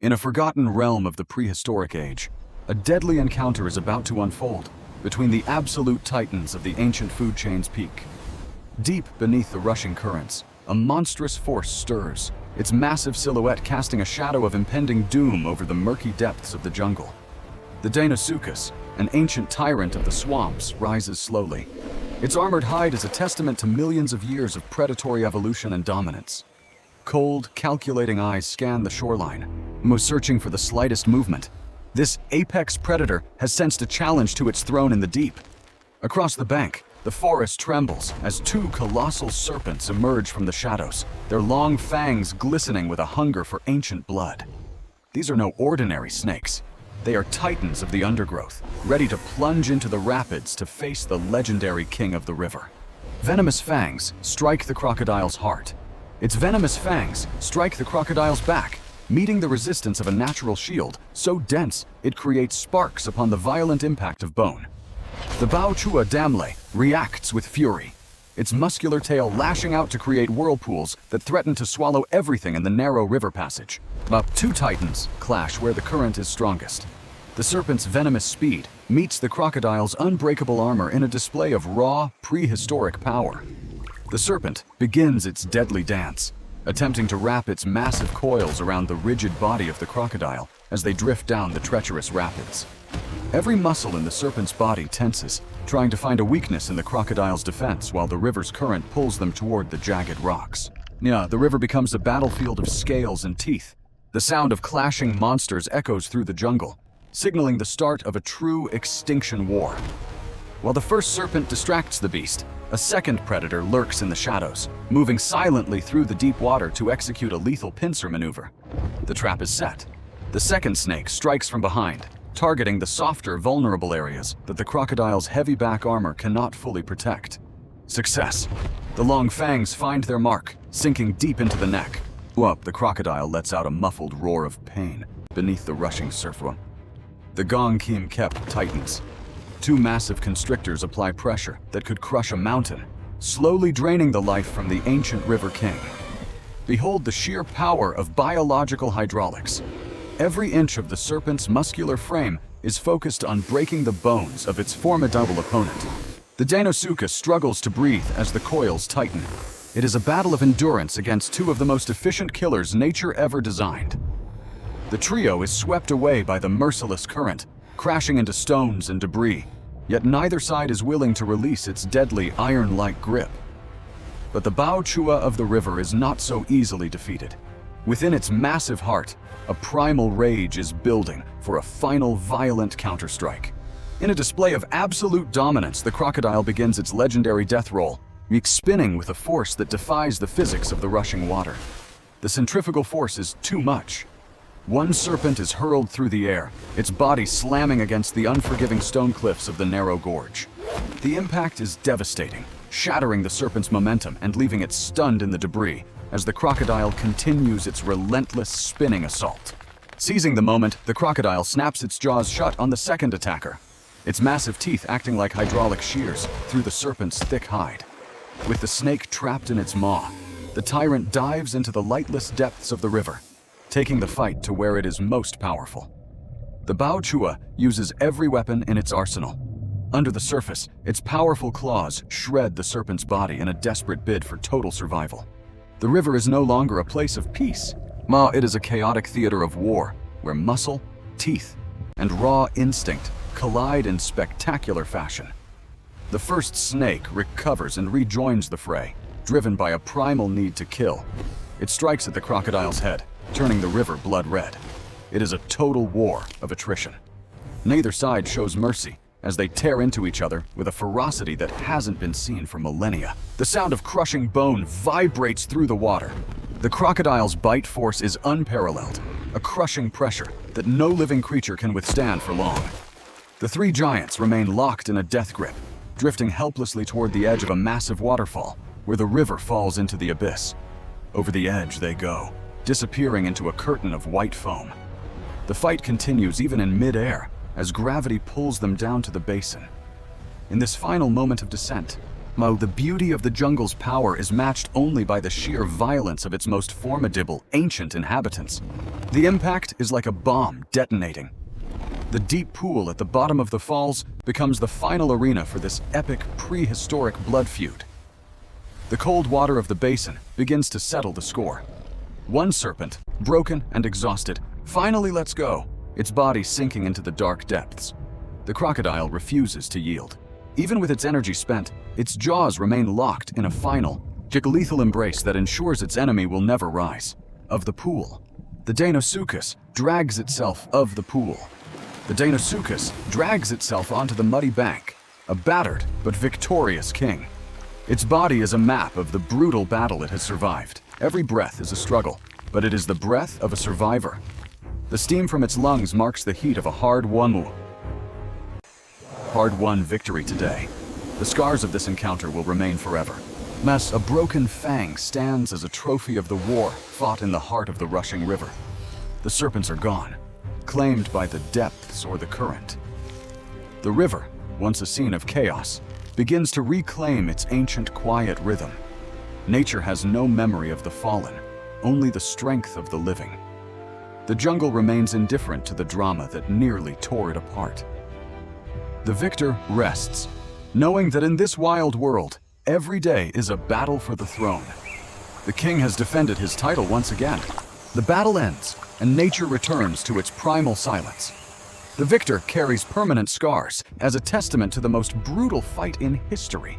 In a forgotten realm of the prehistoric age, a deadly encounter is about to unfold between the absolute titans of the ancient food chain's peak. Deep beneath the rushing currents, a monstrous force stirs, its massive silhouette casting a shadow of impending doom over the murky depths of the jungle. The Deinosuchus, an ancient tyrant of the swamps, rises slowly. Its armored hide is a testament to millions of years of predatory evolution and dominance. Cold, calculating eyes scan the shoreline, most searching for the slightest movement. This apex predator has sensed a challenge to its throne in the deep. Across the bank, the forest trembles as two colossal serpents emerge from the shadows, their long fangs glistening with a hunger for ancient blood. These are no ordinary snakes. They are titans of the undergrowth, ready to plunge into the rapids to face the legendary king of the river. Venomous fangs strike the crocodile's heart. Its venomous fangs strike the crocodile's back, meeting the resistance of a natural shield so dense it creates sparks upon the violent impact of bone. The Baochua damle reacts with fury, its muscular tail lashing out to create whirlpools that threaten to swallow everything in the narrow river passage. Two titans clash where the current is strongest. The serpent's venomous speed meets the crocodile's unbreakable armor in a display of raw, prehistoric power. The serpent begins its deadly dance, attempting to wrap its massive coils around the rigid body of the crocodile as they drift down the treacherous rapids. Every muscle in the serpent's body tenses, trying to find a weakness in the crocodile's defense while the river's current pulls them toward the jagged rocks. The river becomes a battlefield of scales and teeth. The sound of clashing monsters echoes through the jungle, signaling the start of a true extinction war. While the first serpent distracts the beast, a second predator lurks in the shadows, moving silently through the deep water to execute a lethal pincer maneuver. The trap is set. The second snake strikes from behind, targeting the softer, vulnerable areas that the crocodile's heavy back armor cannot fully protect. Success. The long fangs find their mark, sinking deep into the neck. The crocodile lets out a muffled roar of pain beneath the rushing surf. The Gong Kim Kep tightens. Two massive constrictors apply pressure that could crush a mountain, slowly draining the life from the ancient river king. Behold the sheer power of biological hydraulics. Every inch of the serpent's muscular frame is focused on breaking the bones of its formidable opponent. The Deinosuchus struggles to breathe as the coils tighten. It is a battle of endurance against two of the most efficient killers nature ever designed. The trio is swept away by the merciless current, crashing into stones and debris, yet neither side is willing to release its deadly iron-like grip. But the Baochua of the river is not so easily defeated. Within its massive heart, a primal rage is building for a final violent counterstrike. In a display of absolute dominance, the crocodile begins its legendary death roll, spinning with a force that defies the physics of the rushing water. The centrifugal force is too much. One serpent is hurled through the air, its body slamming against the unforgiving stone cliffs of the narrow gorge. The impact is devastating, shattering the serpent's momentum and leaving it stunned in the debris as the crocodile continues its relentless spinning assault. Seizing the moment, the crocodile snaps its jaws shut on the second attacker, its massive teeth acting like hydraulic shears through the serpent's thick hide. With the snake trapped in its maw, the tyrant dives into the lightless depths of the river, taking the fight to where it is most powerful. The Baochua uses every weapon in its arsenal. Under the surface, its powerful claws shred the serpent's body in a desperate bid for total survival. The river is no longer a place of peace. It is a chaotic theater of war, where muscle, teeth, and raw instinct collide in spectacular fashion. The first snake recovers and rejoins the fray, driven by a primal need to kill. It strikes at the crocodile's head, turning the river blood red. It is a total war of attrition. Neither side shows mercy as they tear into each other with a ferocity that hasn't been seen for millennia. The sound of crushing bone vibrates through the water. The crocodile's bite force is unparalleled, a crushing pressure that no living creature can withstand for long. The three giants remain locked in a death grip, drifting helplessly toward the edge of a massive waterfall where the river falls into the abyss. Over the edge they go, disappearing into a curtain of white foam. The fight continues even in mid-air as gravity pulls them down to the basin. In this final moment of descent, The beauty of the jungle's power is matched only by the sheer violence of its most formidable, ancient inhabitants. The impact is like a bomb detonating. The deep pool at the bottom of the falls becomes the final arena for this epic prehistoric blood feud. The cold water of the basin begins to settle the score. One serpent, broken and exhausted, finally lets go, its body sinking into the dark depths. The crocodile refuses to yield. Even with its energy spent, its jaws remain locked in a final, lethal embrace that ensures its enemy will never rise. Of the pool, the Deinosuchus drags itself of the pool. The Deinosuchus drags itself onto the muddy bank, a battered but victorious king. Its body is a map of the brutal battle it has survived. Every breath is a struggle, but it is the breath of a survivor. The steam from its lungs marks the heat of a hard-won victory today. The scars of this encounter will remain forever. A broken fang stands as a trophy of the war fought in the heart of the rushing river. The serpents are gone, claimed by the depths or the current. The river, once a scene of chaos, begins to reclaim its ancient quiet rhythm. Nature has no memory of the fallen, only the strength of the living. The jungle remains indifferent to the drama that nearly tore it apart. The victor rests, knowing that in this wild world, every day is a battle for the throne. The king has defended his title once again. The battle ends, and nature returns to its primal silence. The victor carries permanent scars as a testament to the most brutal fight in history.